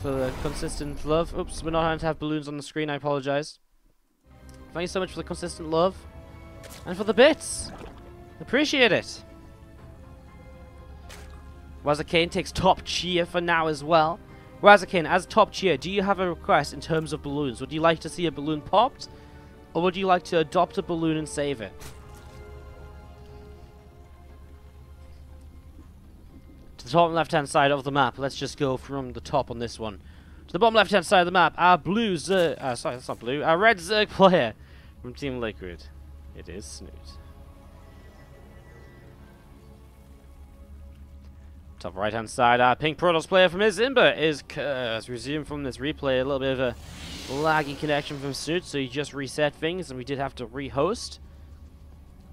for the consistent love. Oops, we're not going to have balloons on the screen, I apologize. Thank you so much for the consistent love. And for the bits! Appreciate it! Wazakane takes top cheer for now as well. Wazakane, as top cheer, do you have a request in terms of balloons? Would you like to see a balloon popped? Or would you like to adopt a balloon and save it? To the top left-hand side of the map. Let's just go from the top on this one. To the bottom left-hand side of the map, our blue sorry, that's not blue. Our red Zerg player from Team Liquid. It is Snute. Top right-hand side, our pink Protoss player from Izimba is Curse. Resume from this replay. A little bit of a laggy connection from Snute, so he just reset things, and we did have to rehost.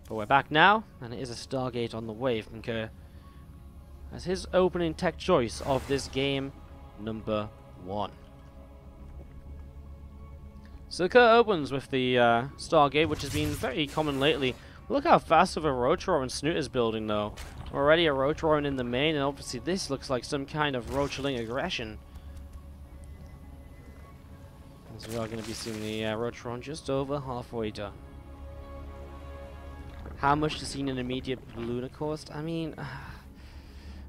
But we're back now, and it is a Stargate on the way from Kerr. As his opening tech choice of this game, number 1. So Kerr opens with the Stargate, which has been very common lately. Look how fast of a Roach and Snute is building, though. Already a Roach in the main, and obviously this looks like some kind of Roachling aggression. As we are going to be seeing the Roach just over halfway done. How much to see an immediate balloon cost? I mean,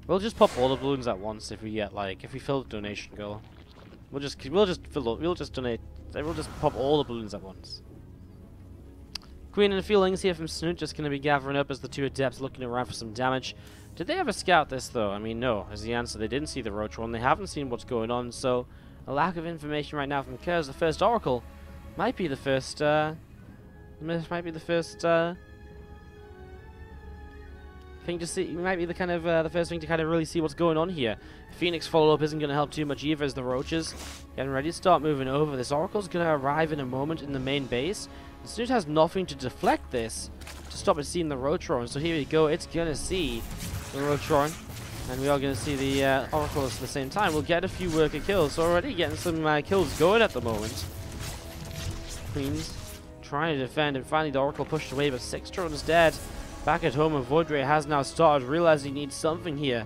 we'll just pop all the balloons at once if we get if we fill the donation goal. We'll just donate. We'll just pop all the balloons at once. Queen and Feelings here from Snute, just going to be gathering up as the two adepts looking around for some damage. Did they ever scout this, though? I mean, no, is the answer. They didn't see the Roach one. They haven't seen what's going on, so a lack of information right now from Kerr as the first Oracle might be the first, thing to see. Might be the kind of, the first thing to kind of really see what's going on here. Phoenix follow-up isn't going to help too much either as the Roaches getting ready to start moving over. This Oracle's going to arrive in a moment in the main base. Snute has nothing to deflect this to stop it seeing the Roach-Roaring. So here we go. It's going to see the Roach-Roaring. And we are going to see the Oracles at the same time. We'll get a few worker kills. So already getting some kills going at the moment. Queens trying to defend. And finally the Oracle pushed away. But 6 drones dead. Back at home, and Voidray has now started realizing he needs something here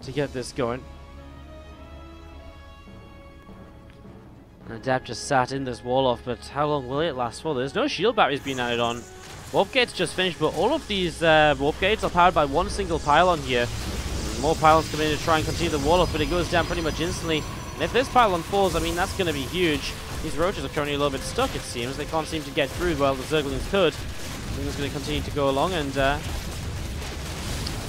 to get this going. And Adept just sat in this wall off, but how long will it last for? There's no shield batteries being added on. Warp gates just finished, but all of these warp gates are powered by one single pylon here. More pylons come in to try and continue the wall off, but it goes down pretty much instantly. And if this pylon falls, I mean, that's going to be huge. These Roaches are currently a little bit stuck, it seems. They can't seem to get through while the Zerglings could. Ling's going to continue to go along, and we're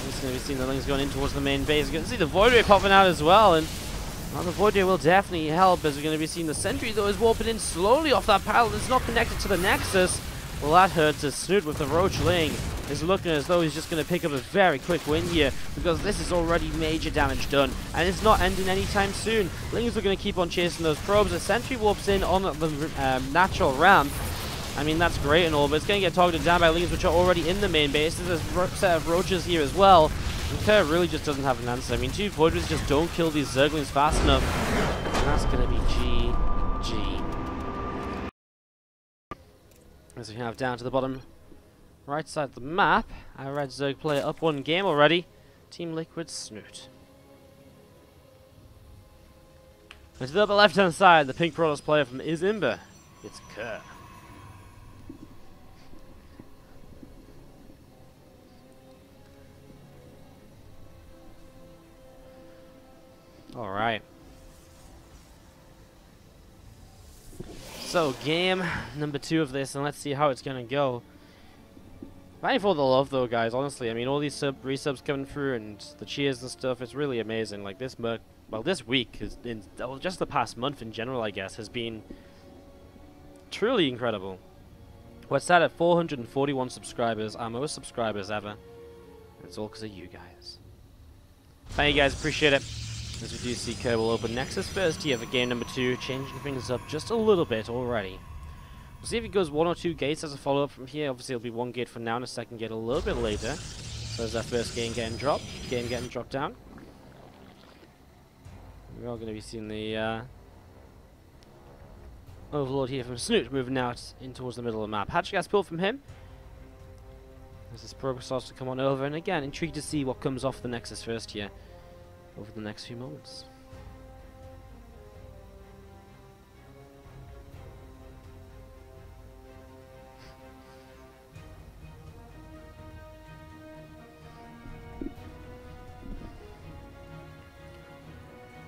just going to be seeing the Ling's going in towards the main base. You're going to see the Void Ray popping out as well, and the Void Ray will definitely help, as we're going to be seeing the Sentry, though, is warping in slowly off that pylon. It's not connected to the Nexus. Well, that hurts as Snute with the Roach Ling is looking as though he's just going to pick up a very quick win here, because this is already major damage done, and it's not ending anytime soon. Lings are going to keep on chasing those probes. The Sentry warps in on the natural ramp. I mean, that's great and all, but it's going to get targeted down by Lings, which are already in the main base. There's a set of Roaches here as well. And Kerr really just doesn't have an answer. I mean, 2 Voiders just don't kill these Zerglings fast enough. And that's going to be GG. As we have down to the bottom right side of the map, our red Zerg player up 1 game already. Team Liquid Snute. And to the upper left-hand side, the pink Protoss player from Izimba. It's Kerr. Alright. So, game number 2 of this, and let's see how it's gonna go. Thank you for the love, though, guys, honestly. I mean, all these resubs coming through and the cheers and stuff, it's really amazing. Like, this week, just the past month in general, I guess, has been truly incredible. We're sat at 441 subscribers, our most subscribers ever. It's all because of you guys. Thank you, guys, appreciate it. As we do see Kerr will open Nexus first here for game number 2, changing things up just a little bit already. We'll see if he goes 1 or 2 gates as a follow-up from here. Obviously, it'll be 1 gate for now and a second gate a little bit later. So there's that first game getting dropped down. We're all going to be seeing the Overlord here from Snute moving out in towards the middle of the map. Hatch gas pull from him as this probe starts to come on over, and again, intrigued to see what comes off the Nexus first here over the next few moments.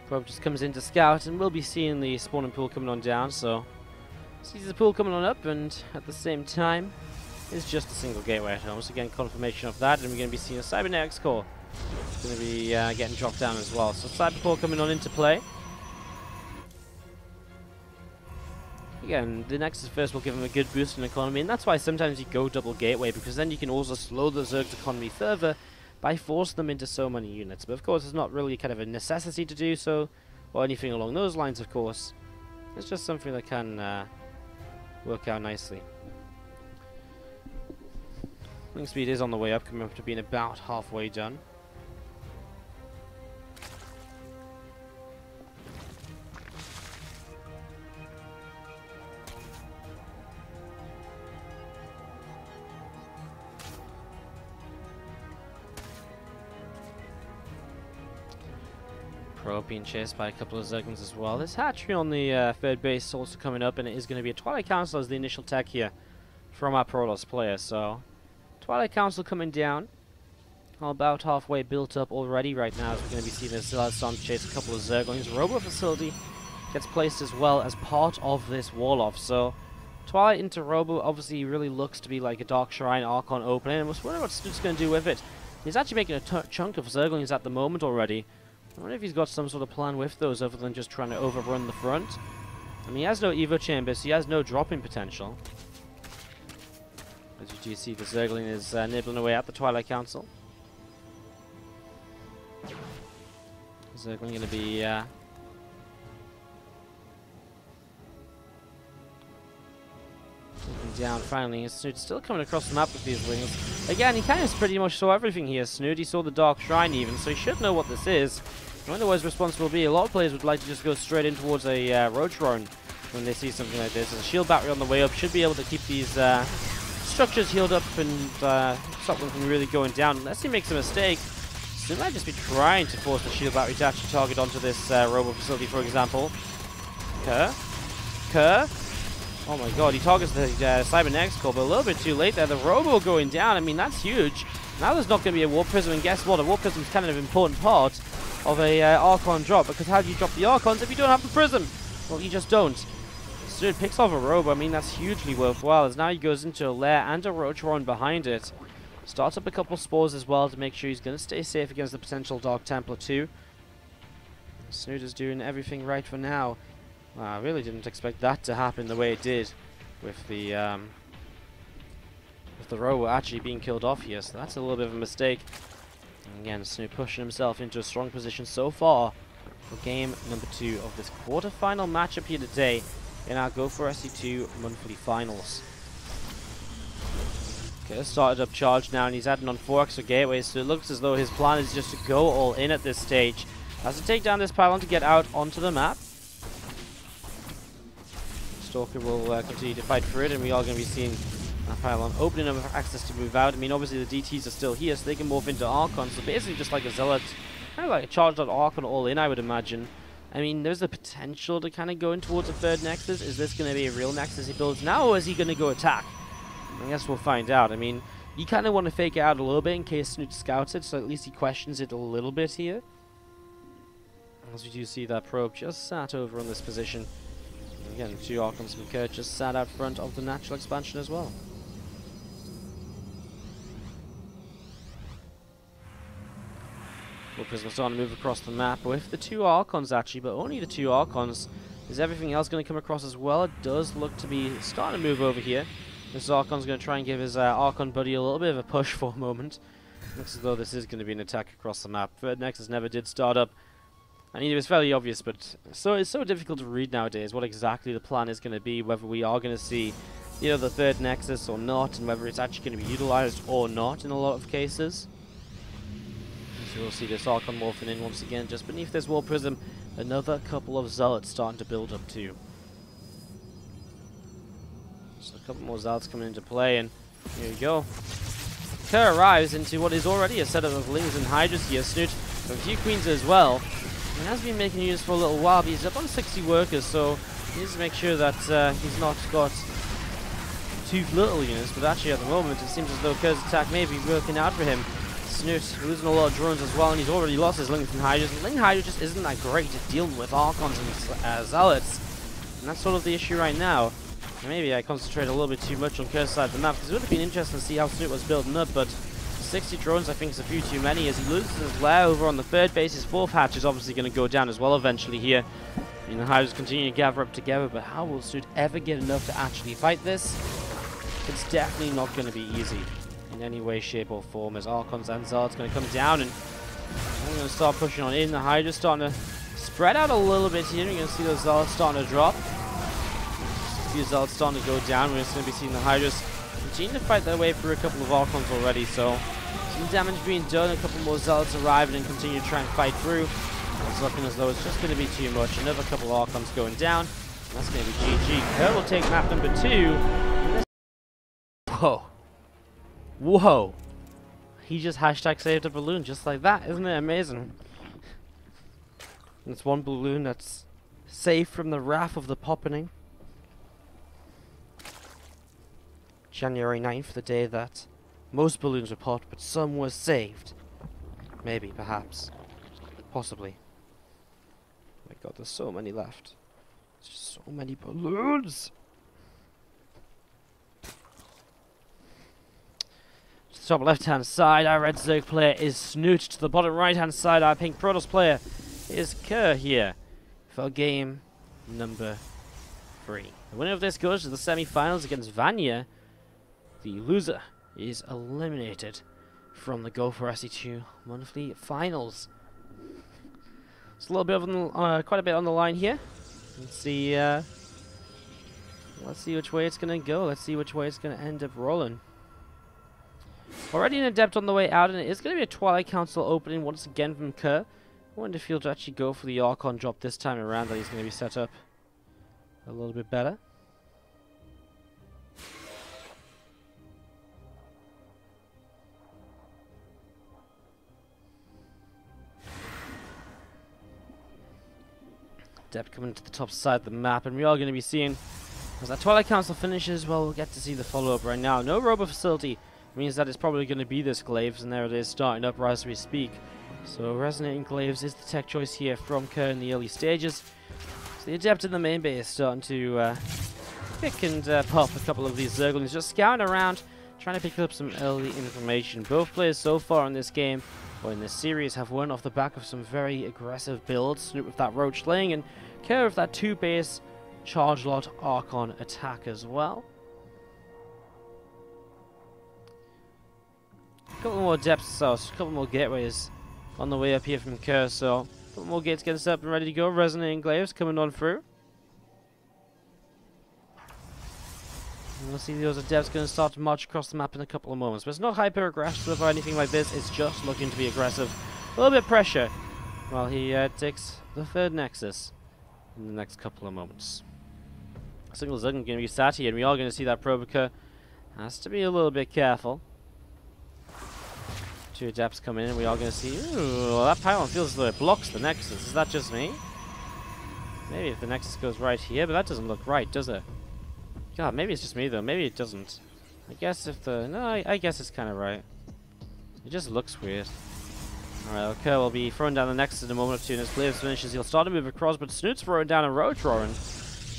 Probe just comes in to scout, and we'll be seeing the spawning pool coming on down, so sees the pool coming on up, and at the same time, it's just a single gateway at home. So again, confirmation of that, and we're going to be seeing a cybernetics core. It's going to be getting dropped down as well. So cyber core coming on into play. Again, the Nexus first will give him a good boost in economy, and that's why sometimes you go double gateway, because then you can also slow the Zerg's economy further by forcing them into so many units. But of course, it's not really kind of a necessity to do so, or anything along those lines, of course. It's just something that can work out nicely. Link speed is on the way up, coming up to being about halfway done. Probe being chased by a couple of Zerglings as well. This hatchery on the third base also coming up, and it is going to be a Twilight Council as the initial tech here from our Protoss player. So, Twilight Council coming down. About halfway built up already right now, as we're going to be seeing this Zealot Storm chase a couple of Zerglings. Robo Facility gets placed as well as part of this wall-off. So, Twilight into Robo obviously really looks to be like a Dark Shrine Archon opening, and I was wondering what Snoot's going to do with it. He's actually making a chunk of Zerglings at the moment already. I wonder if he's got some sort of plan with those other than just trying to overrun the front. I mean, he has no Evo Chamber, so he has no dropping potential. As you do see, the Zergling is nibbling away at the Twilight Council. Zergling going to be looking down finally. Snute still coming across the map with these wings. Again, he kind of pretty much saw everything here, Snute. He saw the Dark Shrine even, so he should know what this is. I wonder what his response will be. A lot of players would like to just go straight in towards a Roach Drone when they see something like this. There's a shield battery on the way up. Should be able to keep these structures healed up and stop them from really going down. Unless he makes a mistake, Snute might just be trying to force the shield battery to actually target onto this Robo Facility, for example. Kerr? Oh my god, he targets the Cybernetics core, but a little bit too late there. The Robo going down, I mean, that's huge. Now there's not going to be a Warp Prism, and guess what? A Warp Prism is kind of an important part of a Archon drop, because how do you drop the Archons if you don't have the Prism? Well, you just don't. Snute picks off a Robo, I mean, that's hugely worthwhile, as now he goes into a lair and a Roach Drone behind it. Starts up a couple spores as well to make sure he's going to stay safe against the potential Dark Templar too. Snute is doing everything right for now. Wow, I really didn't expect that to happen the way it did with the Robo actually being killed off here, so that's a little bit of a mistake. And again, Snute pushing himself into a strong position so far for game number 2 of this quarterfinal matchup here today in our Go4SC2 monthly finals. Okay, started up charge now, and he's adding on 4 extra gateways, so it looks as though his plan is just to go all in at this stage. Has to take down this pylon to get out onto the map. Stalker will continue to fight for it, and we are going to be seeing that pylon opening up access to move out. I mean, obviously the DTs are still here, so they can morph into Archon, so basically just like a Zealot, kind of like a charged out Archon all in, I would imagine. I mean, there's the potential to kind of go in towards a third Nexus. Is this going to be a real Nexus he builds now, or is he going to go attack? I guess we'll find out. I mean, you kind of want to fake it out a little bit in case Snute scouts it, so at least he questions it a little bit here. As we do see that probe just sat over on this position. And again, 2 Archons from Kurt just sat out front of the natural expansion as well. Warp Prism starting to move across the map with the 2 Archons actually, but only the 2 Archons. Is everything else going to come across as well? It does look to be starting to move over here. This Archon's going to try and give his Archon buddy a little bit of a push for a moment. Looks as though this is going to be an attack across the map. Third Nexus never did start up. I mean, it was fairly obvious, but it's so difficult to read nowadays what exactly the plan is going to be, whether we are going to see, you know, the third Nexus or not, and whether it's actually going to be utilized or not in a lot of cases. So we'll see this Archon morphing in once again just beneath this Warp Prism. Another couple of Zealots starting to build up too. So a couple more Zealots coming into play, and here we go. Kerr arrives into what is already a setup of Lings and Hydras here. Snute with a few Queens as well. He has been making units for a little while, but he's up on 60 workers, so he needs to make sure that he's not got too little units. But actually at the moment it seems as though Kerr's attack may be working out for him. Snute losing a lot of drones as well, and he's already lost his Lings and Hydras. And Ling Hydra just isn't that great at dealing with Archons and Zealots. And that's sort of the issue right now. And maybe I concentrate a little bit too much on Kerr's side of the map, because it would have been interesting to see how Snute was building up, but 60 drones I think is a few too many as he loses his lair over on the third base. His fourth hatch is obviously going to go down as well eventually here. And the Hydras continue to gather up together, but how will Snute ever get enough to actually fight this? It's definitely not going to be easy in any way, shape or form, as Archons and Zealots going to come down, and I'm going to start pushing on in. The Hydra's starting to spread out a little bit here. You're going to see those Zealots starting to drop. A few Zealots starting to go down. We're just going to be seeing the Hydras continue to fight their way through a couple of Archons already, so some damage being done. A couple more Zealots arriving and continue to try and fight through. It's looking as though it's just going to be too much. Another couple of Archons going down. That's going to be GG. Kerr will take map number 2. Whoa. Whoa. He just hashtag saved a balloon just like that. Isn't it amazing? It's one balloon that's safe from the wrath of the poppening. January 9th, the day that most balloons were popped, but some were saved. Maybe, perhaps. Possibly. Oh my god, there's so many left. There's just so many balloons! To the top left hand side, our red Zerg player is Snute. To the bottom right hand side, our pink Protoss player is Kerr here for game number 3. The winner of this goes to the semi-finals against Vanya. The loser is eliminated from the Go4SC2 monthly finals. It's a little bit of quite a bit on the line here. Let's see which way it's gonna go. Let's see which way it's gonna end up rolling. Already an Adept on the way out, and it is gonna be a Twilight Council opening once again from Kerr. I wonder if he'll actually go for the Archon drop this time around. That he's gonna be set up a little bit better. Adept coming to the top side of the map, and we are going to be seeing, as that Twilight Council finishes, well, we'll get to see the follow-up right now. No robo facility means that it's probably going to be this Glaives, and there it is starting up right as we speak. So Resonating Glaives is the tech choice here from Kerr in the early stages. So the Adept in the main base starting to pick and pop a couple of these Zerglings, just scouting around, trying to pick up some early information. Both players so far in this game, or in this series, have won off the back of some very aggressive builds. Snute with that Roach Slaying, and Kerr with that 2-base Charge Lot Archon attack as well. A couple more depths, so a couple more gateways on the way up here from Kerr, so a couple more gates getting set up and ready to go. Resonating Glaives coming on through. And we'll see those Adepts going to start to march across the map in a couple of moments. But it's not hyper-aggressive or anything like this, it's just looking to be aggressive. A little bit of pressure while he takes the third Nexus in the next couple of moments. Single Zerg going to be sat here, and we are going to see that Provoker has to be a little bit careful. 2 Adepts come in, and we are going to see... Ooh, well, that pylon feels as though it blocks the Nexus. Is that just me? Maybe if the Nexus goes right here, but that doesn't look right, does it? God, maybe it's just me though. Maybe it doesn't. I guess if the... No, I guess it's kind of right. It just looks weird. Alright, Kerr will be throwing down the Nexus in a moment or two, and as Glaives finishes, he'll start to move across, but Snute's throwing down a Roach Roaring.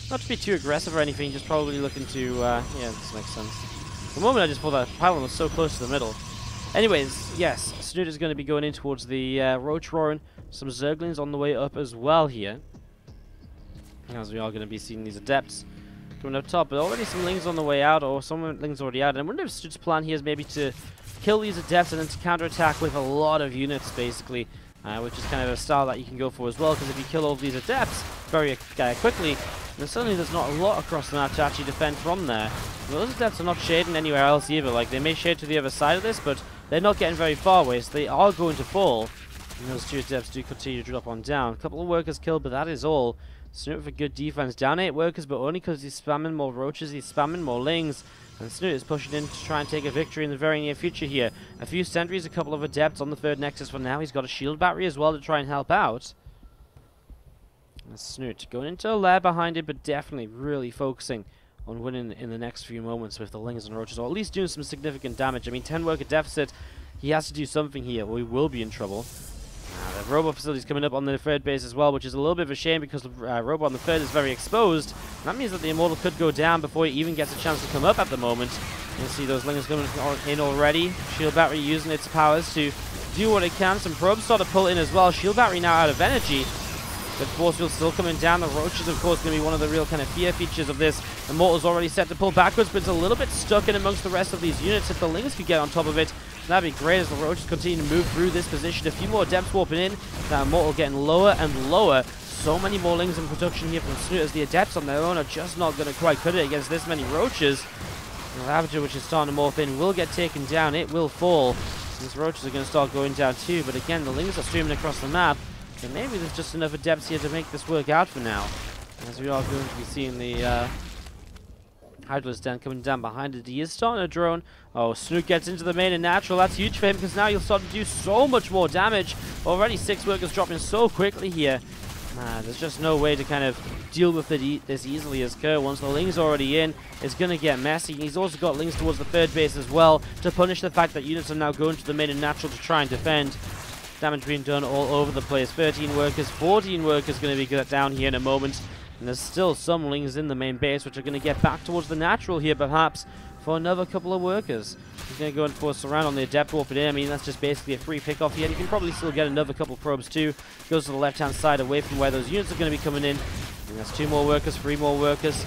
Not to be too aggressive or anything, just probably looking to... yeah, this makes sense. The moment I just thought that pylon was so close to the middle. Anyways, yes, Snute is going to be going in towards the Roach Roaring. Some Zerglings on the way up as well here. As we are going to be seeing these Adepts coming up top, but already some Lings on the way out, or some Lings already out. And I wonder if Snute's plan here is maybe to kill these Adepts and then to counterattack with a lot of units, basically, which is kind of a style that you can go for as well, because if you kill all of these Adepts very quickly, then suddenly there's not a lot across the map to actually defend from there. And those Adepts are not shading anywhere else either. Like, they may shade to the other side of this, but they're not getting very far away, so they are going to fall. And those 2 Adepts do continue to drop on down. A couple of workers killed, but that is all. Snute with a good defense. Down 8 workers, but only because he's spamming more Roaches, he's spamming more Lings. And Snute is pushing in to try and take a victory in the very near future here. A few sentries, a couple of Adepts on the 3rd Nexus for now. He's got a shield battery as well to try and help out. And Snute going into a lair behind it, but definitely really focusing on winning in the next few moments with the Lings and Roaches, or at least doing some significant damage. I mean, 10 worker deficit He has to do something here, or we will be in trouble. The robot facility is coming up on the third base as well, which is a little bit of a shame because the robot on the third is very exposed. That means that the Immortal could go down before he even gets a chance to come up at the moment. You can see those lingers coming in already. Shield Battery using its powers to do what it can. Some probes start to pull in as well. Shield Battery now out of energy. But Force Field still coming down. The Roaches, of course, going to be one of the real kind of fear features of this. Immortal's already set to pull backwards, but it's a little bit stuck in amongst the rest of these units. If the Lings could get on top of it, that'd be great as the Roaches continue to move through this position. A few more Adepts warping in. That Immortal getting lower and lower. So many more Lings in production here from Snute as the Adepts on their own are just not going to quite cut it against this many Roaches. The Ravager, which is starting to morph in, will get taken down. It will fall. These Roaches are going to start going down too, but again, the Lings are streaming across the map. So maybe there's just enough Adepts here to make this work out for now. As we are going to be seeing the Hydralisk Den coming down behind it. He is starting a drone. Oh, Snute gets into the main and natural. That's huge for him because now he'll start to do so much more damage. Already 6 workers dropping so quickly here. There's just no way to kind of deal with it this easily as Kerr. Once the Ling's already in, it's going to get messy. He's also got Lings towards the third base as well to punish the fact that units are now going to the main and natural to try and defend. Damage being done all over the place. 13 workers, 14 workers going to be down here in a moment. And there's still some Lings in the main base, which are going to get back towards the natural here, perhaps, for another couple of workers. He's going to go in for a surround on the Adept warping in. I mean, that's just basically a free pick-off here. And you can probably still get another couple of probes, too. Goes to the left-hand side, away from where those units are going to be coming in. And that's 2 more workers, 3 more workers.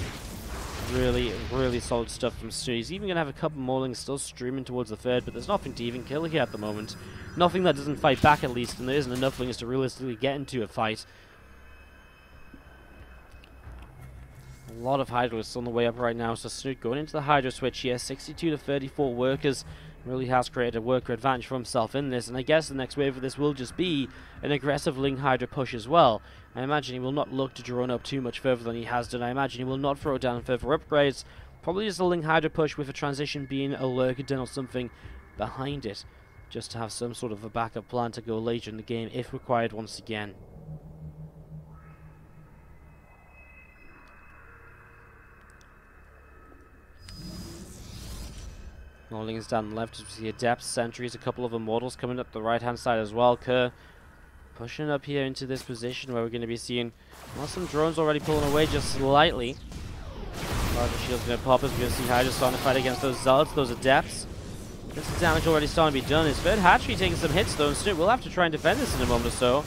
Really, really solid stuff from Snute. He's even going to have a couple more Lings still streaming towards the third, but there's nothing to even kill here at the moment. Nothing that doesn't fight back, at least, and there isn't enough Lings to realistically get into a fight. A lot of Hydralisks on the way up right now, so Snute going into the Hydra switch here. 62 to 34 workers. Really has created a worker advantage for himself in this, and I guess the next wave of this will just be an aggressive Ling Hydra push as well. I imagine he will not look to drone up too much further than he has done. I imagine he will not throw down further upgrades. Probably just a Ling Hydra push with a transition being a lurker den or something behind it, just to have some sort of a backup plan to go later in the game if required once again. More Lings down the left as we see Adepts, Sentries, a couple of Immortals coming up the right hand side as well. Kerr pushing up here into this position where we're going to be seeing some drones already pulling away just slightly. The shield's going to pop as we're going to see Hydra starting to fight against those Zealots, those Adepts. There's some damage already starting to be done. His third hatchery taking some hits though, and Snute will have to try and defend this in a moment or so.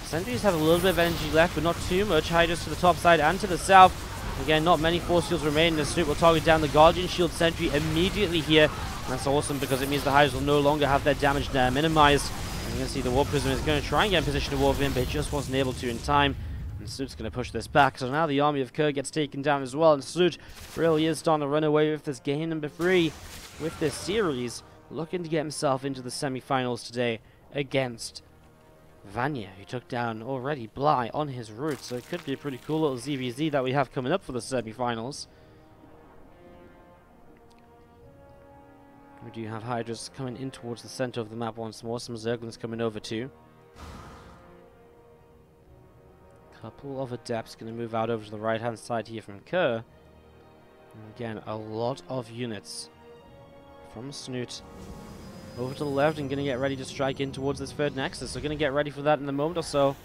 Sentries have a little bit of energy left, but not too much. Hydra's to the top side and to the south. Again, not many force shields remain, and Snute will target down the Guardian Shield Sentry immediately here. And that's awesome because it means the Hydras will no longer have their damage minimized. And you can see the Warp Prism is going to try and get in position to warp in, but it just wasn't able to in time. And Snute's going to push this back. So now the army of Kerr gets taken down as well, and Snute really is starting to run away with this game number 3 with this series, looking to get himself into the semi-finals today against Vanya, who took down already Bly on his route, so it could be a pretty cool little ZvZ that we have coming up for the semi-finals. We do have Hydras coming in towards the center of the map once more, some Zerglings coming over too. Couple of Adepts going to move out over to the right hand side here from Kerr. And again, a lot of units from Snute over to the left and going to get ready to strike in towards this third Nexus. So going to get ready for that in a moment or so.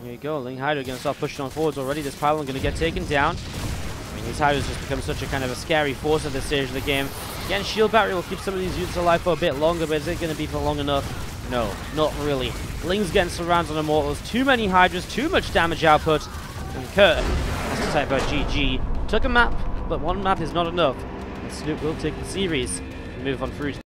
Here you go, Ling Hydra going to start pushing on forwards already. This pylon going to get taken down. I mean, these Hydras just become such a kind of a scary force at this stage of the game. Again, Shield Battery will keep some of these units alive for a bit longer, but is it going to be for long enough? No, not really. Ling's getting surrounded on Immortals. Too many Hydras, too much damage output. And Kerr has to type out GG. Took a map, but one map is not enough. And Snute will take the series and move on through to